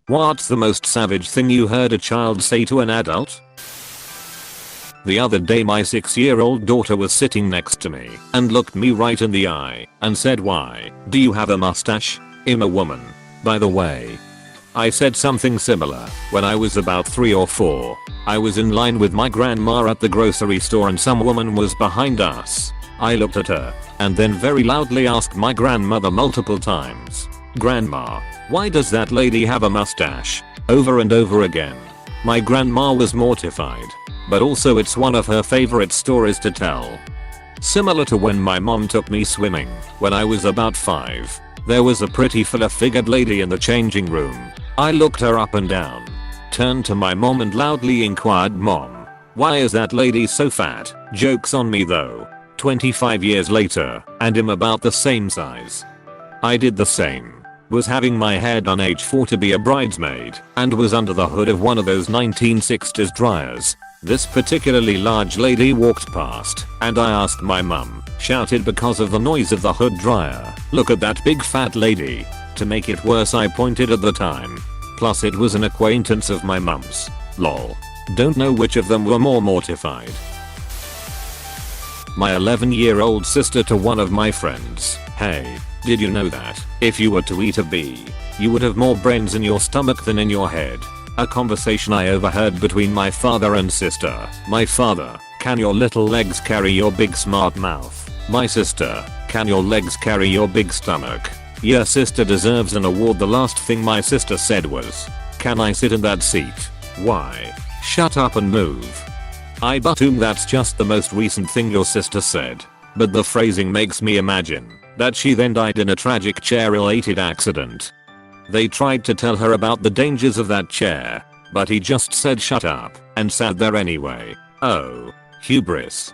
What's the most savage thing you heard a child say to an adult? The other day my 6-year-old daughter was sitting next to me and looked me right in the eye and said, "Why do you have a mustache? I'm a woman, by the way." I said something similar when I was about 3 or 4. I was in line with my grandma at the grocery store and some woman was behind us. I looked at her and then very loudly asked my grandmother multiple times, "Grandma, why does that lady have a mustache?" over and over again. My grandma was mortified, but also it's one of her favorite stories to tell. Similar to when my mom took me swimming when I was about 5. There was a pretty full-figured lady in the changing room. I looked her up and down, turned to my mom and loudly inquired, "Mom, why is that lady so fat?" Joke's on me though. 25 years later, and I'm about the same size. I did the same. Was having my hair done age 4 to be a bridesmaid, and was under the hood of one of those 1960s dryers. This particularly large lady walked past, and I asked my mum, shouted because of the noise of the hood dryer, "Look at that big fat lady." To make it worse, I pointed at the time. Plus it was an acquaintance of my mum's. Lol. Don't know which of them were more mortified. My 11-year-old sister to one of my friends, "Hey, did you know that if you were to eat a bee, you would have more brains in your stomach than in your head?" A conversation I overheard between my father and sister. My father, "Can your little legs carry your big smart mouth?" My sister, "Can your legs carry your big stomach?" Your sister deserves an award. The last thing my sister said was, "Can I sit in that seat?" Why? Shut up and move. I assume that's just the most recent thing your sister said, but the phrasing makes me imagine that she then died in a tragic chair-related accident. They tried to tell her about the dangers of that chair, but he just said shut up and sat there anyway. Oh, hubris.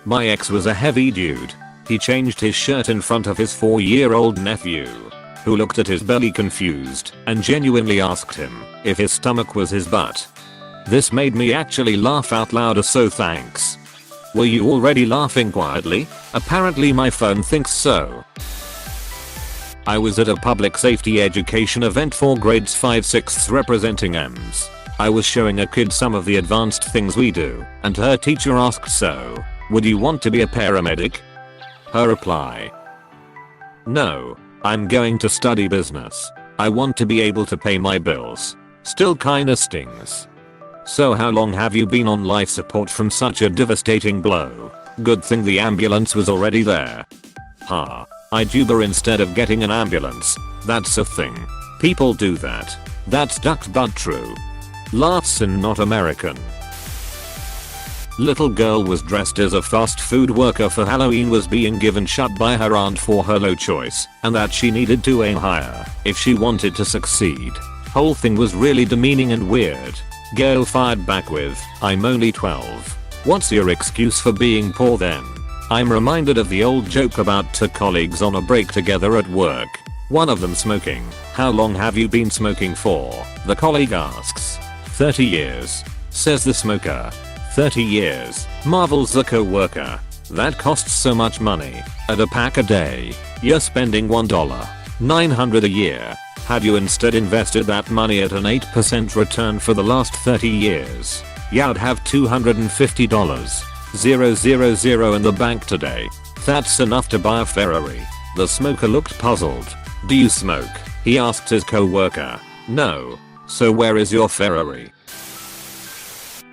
My ex was a heavy dude. He changed his shirt in front of his 4-year-old nephew, who looked at his belly confused and genuinely asked him if his stomach was his butt. This made me actually laugh out loud, so thanks. Were you already laughing quietly? Apparently my phone thinks so. I was at a public safety education event for grades 5/6 representing EMS. I was showing a kid some of the advanced things we do, and her teacher asked, "So, would you want to be a paramedic?" Her reply, "No, I'm going to study business. I want to be able to pay my bills." Still kinda stings. So how long have you been on life support from such a devastating blow? Good thing the ambulance was already there. Ha. I'd Uber instead of getting an ambulance. That's a thing. People do that. That's ducked but true. Laughs and not American. Little girl was dressed as a fast food worker for Halloween, was being given shit by her aunt for her low choice and that she needed to aim higher if she wanted to succeed. Whole thing was really demeaning and weird. Girl fired back with, "I'm only 12. What's your excuse for being poor then?" I'm reminded of the old joke about two colleagues on a break together at work. One of them smoking. "How long have you been smoking for?" The colleague asks. 30 years. Says the smoker. 30 years, marvels the co-worker. That costs so much money. At a pack a day, you're spending $1.900 a year. Had you instead invested that money at an 8% return for the last 30 years, you'd have $250,000 in the bank today. That's enough to buy a Ferrari. The smoker looked puzzled. "Do you smoke?" he asked his co-worker. "No. So where is your Ferrari?"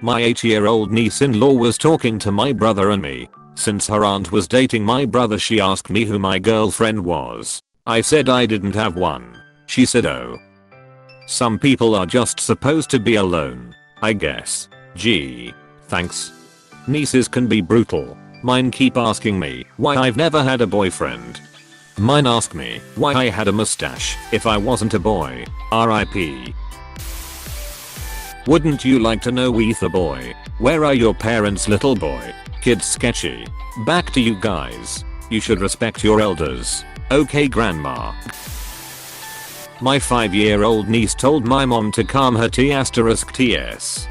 My 8-year-old niece-in-law was talking to my brother and me. Since her aunt was dating my brother, she asked me who my girlfriend was. I said I didn't have one. She said, "Oh. Some people are just supposed to be alone, I guess." Gee. Thanks. Nieces can be brutal. Mine keep asking me why I've never had a boyfriend. Mine ask me why I had a mustache if I wasn't a boy. RIP. Wouldn't you like to know, Ether boy? Where are your parents, little boy? Kid's sketchy. Back to you guys. You should respect your elders. Okay, grandma. My 5-year-old niece told my mom to calm her T*TS.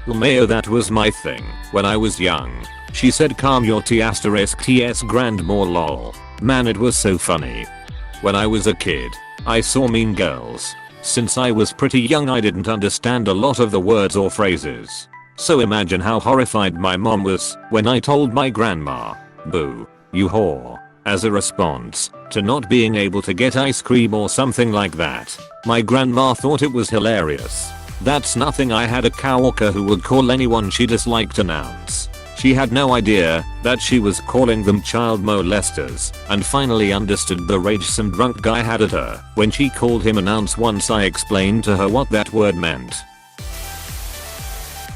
Mayo, that was my thing when I was young. She said calm your T*TS grand more lol. Man, it was so funny. When I was a kid, I saw Mean Girls. Since I was pretty young I didn't understand a lot of the words or phrases. So imagine how horrified my mom was when I told my grandma, "Boo, you whore," as a response to not being able to get ice cream or something like that. My grandma thought it was hilarious. That's nothing. I had a coworker who would call anyone she disliked names. She had no idea that she was calling them child molesters, and finally understood the rage some drunk guy had at her when she called him an ounce once I explained to her what that word meant.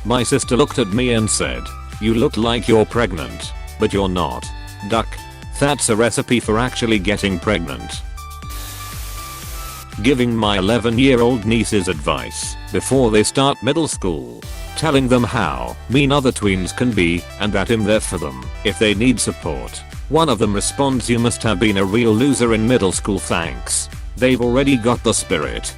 My sister looked at me and said, "You look like you're pregnant, but you're not. Duck." That's a recipe for actually getting pregnant. Giving my 11-year-old nieces advice before they start middle school. Telling them how mean other tweens can be and that I'm there for them if they need support. One of them responds, "You must have been a real loser in middle school, thanks. They've already got the spirit."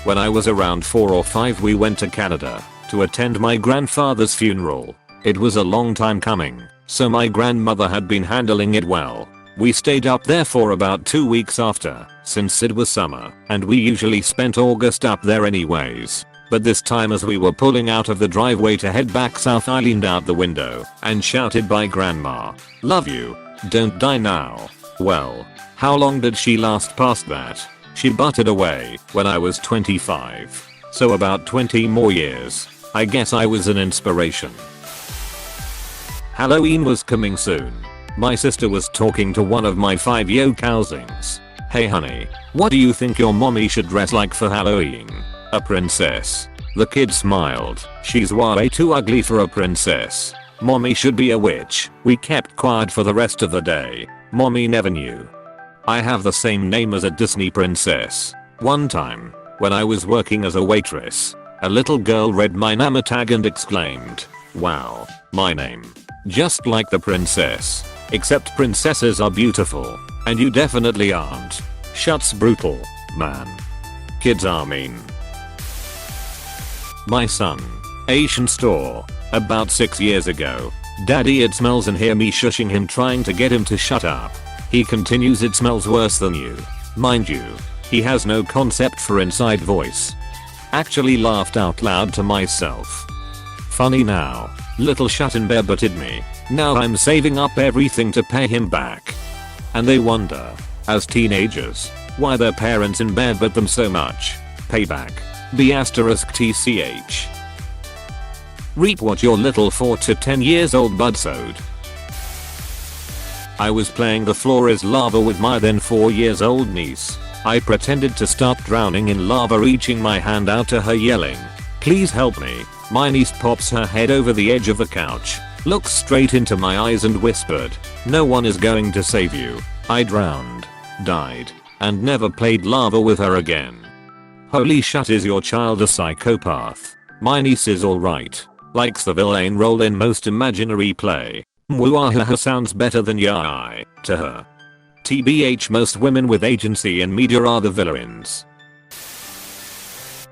When I was around 4 or 5 we went to Canada to attend my grandfather's funeral. It was a long time coming, so my grandmother had been handling it well. We stayed up there for about 2 weeks after, since it was summer, and we usually spent August up there anyways. But this time as we were pulling out of the driveway to head back south I leaned out the window and shouted by grandma, "Love you, don't die now." Well, how long did she last past that? She butted away when I was 25. So about 20 more years. I guess I was an inspiration. Halloween was coming soon. My sister was talking to one of my 5-year cousins. "Hey honey, what do you think your mommy should dress like for Halloween?" "A princess." The kid smiled. "She's way too ugly for a princess. Mommy should be a witch." We kept quiet for the rest of the day. Mommy never knew. I have the same name as a Disney princess. One time, when I was working as a waitress, a little girl read my name tag and exclaimed, "Wow, my name. Just like the princess. Except princesses are beautiful, and you definitely aren't." Shuts brutal, man. Kids are mean. My son. Asian store. About 6 years ago. "Daddy, it smells," and hear me shushing him trying to get him to shut up. He continues, "It smells worse than you." Mind you, he has no concept for inside voice. Actually laughed out loud to myself. Funny now. Little shut in bear butted me. Now I'm saving up everything to pay him back. And they wonder, as teenagers, why their parents in bed but them so much. Payback. B***TCH. Reap what your little 4 to 10 years old bud sowed. I was playing the floor is lava with my then 4 years old niece. I pretended to start drowning in lava, reaching my hand out to her yelling, "Please help me." My niece pops her head over the edge of the couch, looks straight into my eyes and whispered, "No one is going to save you." I drowned, died, and never played lava with her again. Holy shit, is your child a psychopath? My niece is alright. Likes the villain role in most imaginary play. Mwaahaha sounds better than yai to her. TBH, most women with agency in media are the villains.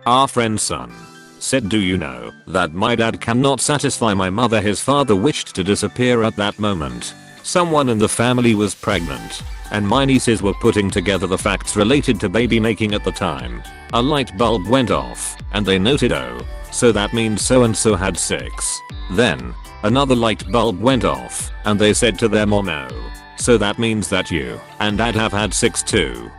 Our friend's son said, "Do you know that my dad cannot satisfy my mother? His father wished to disappear at that moment. Someone in the family was pregnant, and my nieces were putting together the facts related to baby making at the time. A light bulb went off, and they noted, oh, so that means so and so had 6. Then, another light bulb went off, and they said to their mom, oh, so that means that you and dad have had 6 too."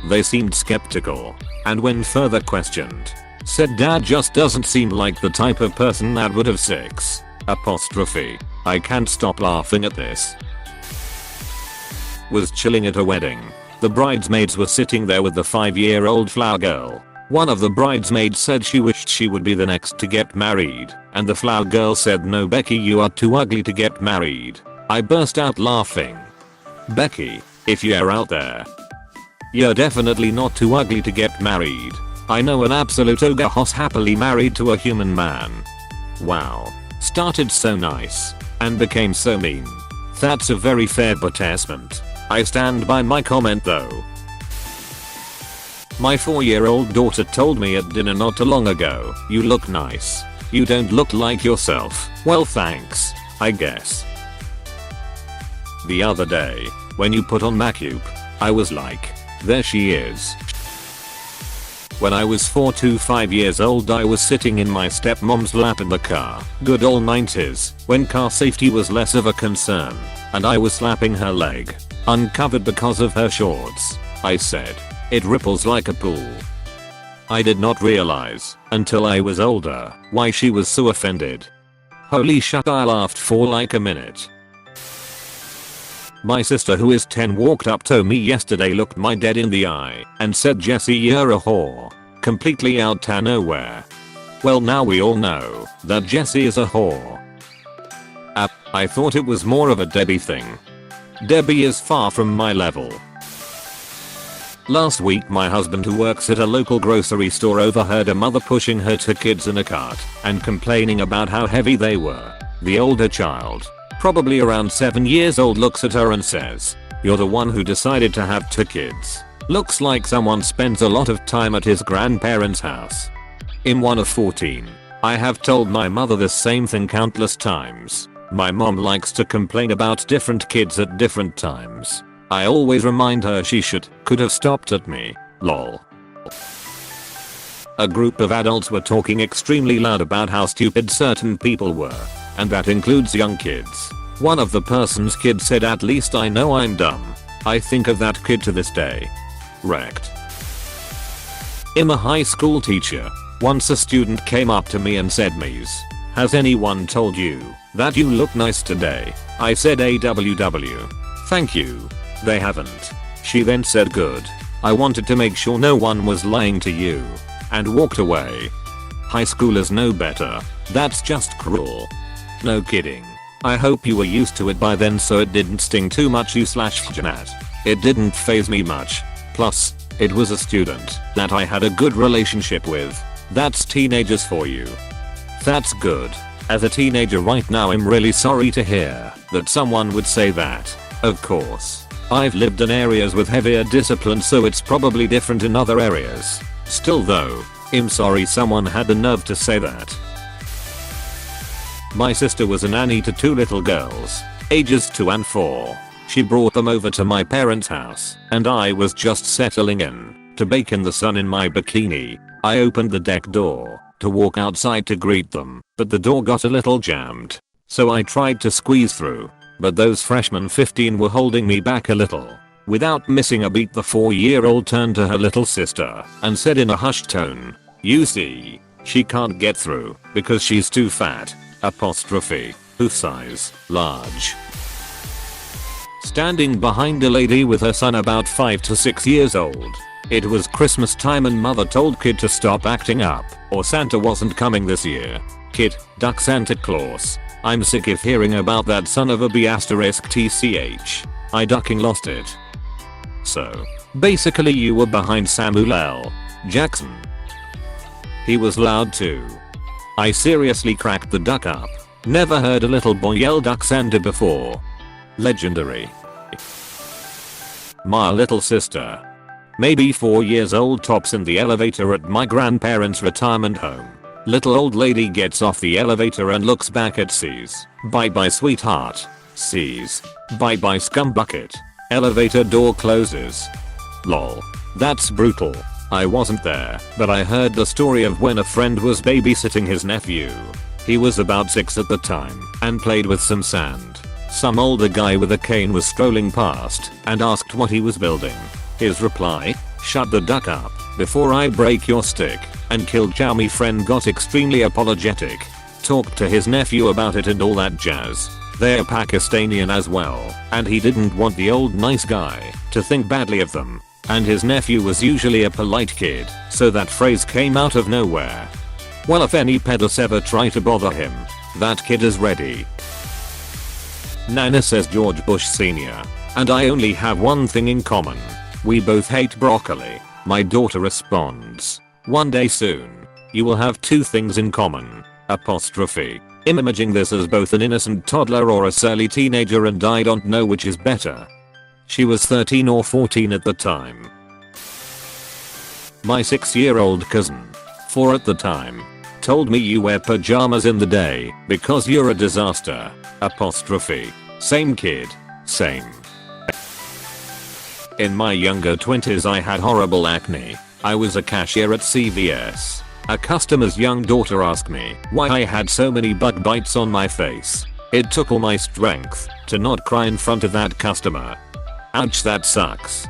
They seemed skeptical, and when further questioned, said dad just doesn't seem like the type of person that would have 6. I can't stop laughing at this. Was chilling at a wedding. The bridesmaids were sitting there with the 5-year-old flower girl. One of the bridesmaids said she wished she would be the next to get married, and the flower girl said, "No, Becky, you are too ugly to get married." I burst out laughing. "Becky, if you're out there, you're definitely not too ugly to get married. I know an absolute ogre hoss happily married to a human man." Wow. Started so nice, and became so mean. That's a very fair assessment. I stand by my comment though. My 4-year-old daughter told me at dinner not too long ago, "You look nice. You don't look like yourself." Well, thanks, I guess. The other day, when you put on makeup, I was like, there she is. When I was 4 to 5 years old, I was sitting in my stepmom's lap in the car. Good old 90s, when car safety was less of a concern. And I was slapping her leg. Uncovered because of her shorts. I said, "It ripples like a pool." I did not realize, until I was older, why she was so offended. Holy shit, I laughed for like a minute. My sister, who is 10, walked up to me yesterday, looked me dead in the eye, and said, "Jesse, you're a whore." Completely out of nowhere. Well, now we all know that Jesse is a whore. I thought it was more of a Debbie thing. Debbie is far from my level. Last week, my husband, who works at a local grocery store, overheard a mother pushing her two kids in a cart and complaining about how heavy they were. The older child, probably around 7 years old, looks at her and says, "You're the one who decided to have two kids. Looks like someone spends a lot of time at his grandparents' house." I'm one of 14. I have told my mother the same thing countless times. My mom likes to complain about different kids at different times. I always remind her she could have stopped at me. Lol. A group of adults were talking extremely loud about how stupid certain people were. And that includes young kids. One of the person's kids said, "At least I know I'm dumb." I think of that kid to this day. Wrecked. I'm a high school teacher. Once a student came up to me and said, "Ms. has anyone told you that you look nice today?" I said, "AWW. Thank you." "They haven't." She then said, "Good. I wanted to make sure no one was lying to you." And walked away. High schoolers know better. That's just cruel. No kidding. I hope you were used to it by then so it didn't sting too much, you /Janat. It didn't faze me much. Plus, it was a student that I had a good relationship with. That's teenagers for you. That's good. As a teenager right now, I'm really sorry to hear that someone would say that. Of course. I've lived in areas with heavier discipline, so it's probably different in other areas. Still though, I'm sorry someone had the nerve to say that. My sister was a nanny to two little girls, ages 2 and 4. She brought them over to my parents' house, and I was just settling in to bake in the sun in my bikini. I opened the deck door to walk outside to greet them, but the door got a little jammed. So I tried to squeeze through, but those freshmen 15 were holding me back a little. Without missing a beat, the 4-year-old turned to her little sister and said in a hushed tone, "You see, she can't get through because she's too fat. Whose size? Large." Standing behind a lady with her son about 5 to 6 years old. It was Christmas time and mother told kid to stop acting up or Santa wasn't coming this year. Kid, duck Santa Claus. I'm sick of hearing about that son of a b***tch. I ducking lost it. So, basically you were behind Samuel L. Jackson. He was loud too. I seriously cracked the duck up. Never heard a little boy yell duck Santa before. Legendary. My little sister. Maybe 4 years old tops, in the elevator at my grandparents' retirement home. Little old lady gets off the elevator and looks back at sees. "Bye bye sweetheart." Sees. "Bye bye scumbucket." Elevator door closes. Lol. That's brutal. I wasn't there, but I heard the story of when a friend was babysitting his nephew. He was about 6 at the time and played with some sand. Some older guy with a cane was strolling past and asked what he was building. His reply, "Shut the duck up before I break your stick and kill Chow." My friend got extremely apologetic. Talked to his nephew about it and all that jazz. They're Pakistani as well, and he didn't want the old nice guy to think badly of them. And his nephew was usually a polite kid, so that phrase came out of nowhere. Well, if any pedos ever try to bother him, that kid is ready. Nana says George Bush Sr. and I only have one thing in common. We both hate broccoli. My daughter responds, "One day soon, you will have two things in common." I'm imaging this as both an innocent toddler or a surly teenager, and I don't know which is better. She was 13 or 14 at the time. My 6-year-old cousin, 4 at the time, told me, "You wear pajamas in the day because you're a disaster." Same kid. Same. In my younger 20s I had horrible acne. I was a cashier at CVS. A customer's young daughter asked me why I had so many bug bites on my face. It took all my strength to not cry in front of that customer. Ouch, that sucks.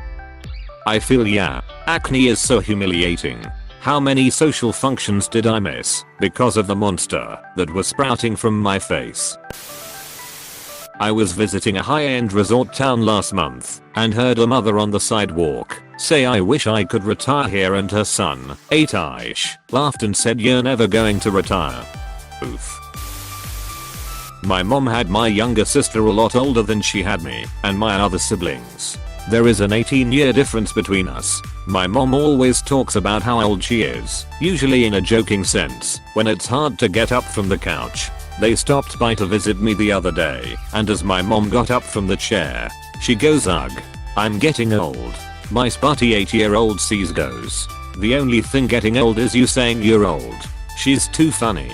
I feel ya. Acne is so humiliating. How many social functions did I miss because of the monster that was sprouting from my face? I was visiting a high-end resort town last month and heard a mother on the sidewalk say I wish I could retire here, and her son, Aish, laughed and said you're never going to retire. Oof. My mom had my younger sister a lot older than she had me and my other siblings. There is an 18-year difference between us. My mom always talks about how old she is, usually in a joking sense, when it's hard to get up from the couch. They stopped by to visit me the other day, and as my mom got up from the chair, she goes, "Ugh, I'm getting old." My spotty 8-year-old sees goes, "The only thing getting old is you saying you're old." She's too funny.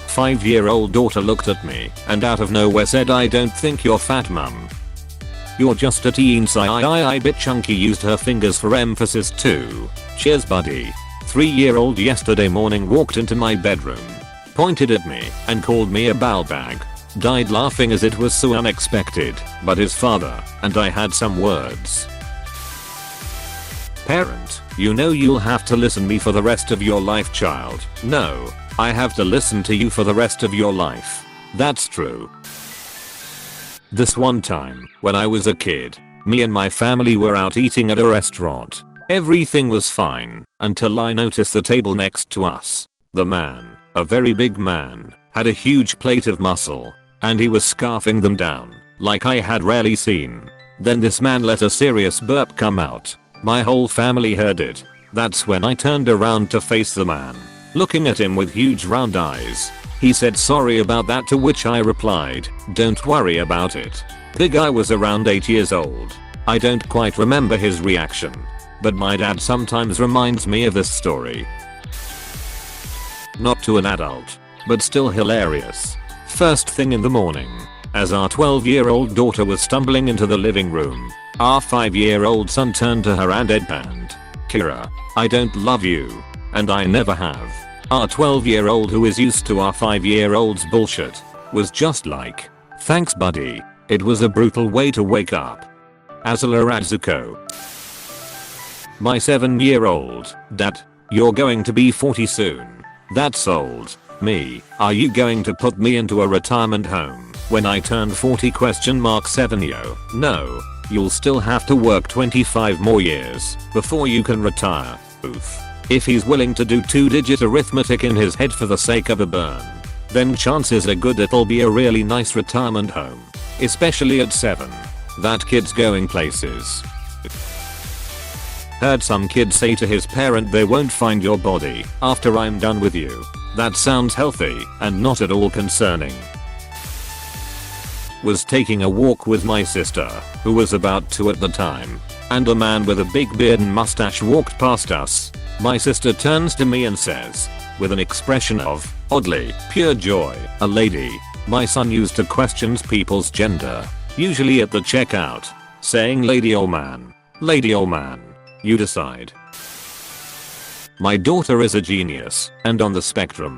5-year-old daughter looked at me and out of nowhere said, "I don't think you're fat, mum. You're just a teen." I bit chunky used her fingers for emphasis too. Cheers, buddy. 3-year-old yesterday morning walked into my bedroom, pointed at me and called me a bowel bag. Died laughing as it was so unexpected, but his father and I had some words. Parent, you know you'll have to listen to me for the rest of your life, child. No, I have to listen to you for the rest of your life. That's true. This one time, when I was a kid, me and my family were out eating at a restaurant. Everything was fine until I noticed the table next to us. The man, a very big man, had a huge plate of mussel, and he was scarfing them down like I had rarely seen. Then this man let a serious burp come out. My whole family heard it. That's when I turned around to face the man, looking at him with huge round eyes. He said sorry about that, to which I replied, "Don't worry about it." The guy was around 8 years old. I don't quite remember his reaction, but my dad sometimes reminds me of this story. Not to an adult, but still hilarious. First thing in the morning, as our 12-year-old daughter was stumbling into the living room, our 5-year-old son turned to her and deadpanned, "Kira, I don't love you, and I never have." Our 12-year-old, who is used to our 5-year-old's bullshit, was just like, "Thanks, buddy." It was a brutal way to wake up. Azula Razuko. My 7-year-old, "Dad, you're going to be 40 soon. That's old." Me, "Are you going to put me into a retirement home when I turn 40? 7 yo. No, you'll still have to work 25 more years before you can retire. Oof. If he's willing to do 2-digit arithmetic in his head for the sake of a burn, then chances are good it'll be a really nice retirement home. Especially at 7. That kid's going places. Heard some kid say to his parent, "They won't find your body after I'm done with you." That sounds healthy and not at all concerning. Was taking a walk with my sister, who was about 2 at the time, and a man with a big beard and mustache walked past us. My sister turns to me and says, with an expression of, oddly, pure joy, "A lady." My son used to question people's gender, usually at the checkout, saying lady or man. Lady or man. You decide. My daughter is a genius and on the spectrum.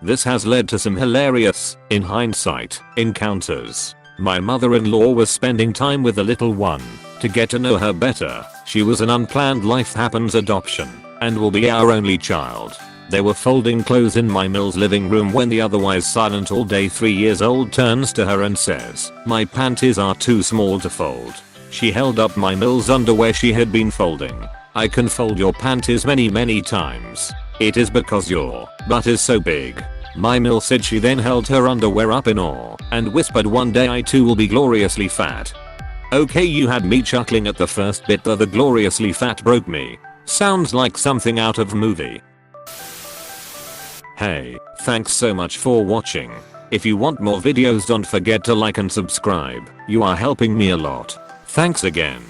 This has led to some hilarious, in hindsight, encounters. My mother-in-law was spending time with the little one to get to know her better. She was an unplanned life happens adoption and will be our only child. They were folding clothes in my Mill's living room when the otherwise silent all day 3-year-old turns to her and says, "My panties are too small to fold." She held up my Mill's underwear she had been folding. "I can fold your panties many times. It is because your butt is so big." My Mill said she then held her underwear up in awe and whispered, "One day I too will be gloriously fat." Okay, you had me chuckling at the first bit, though the gloriously fat broke me. Sounds like something out of a movie. Hey, thanks so much for watching. If you want more videos, don't forget to like and subscribe. You are helping me a lot. Thanks again.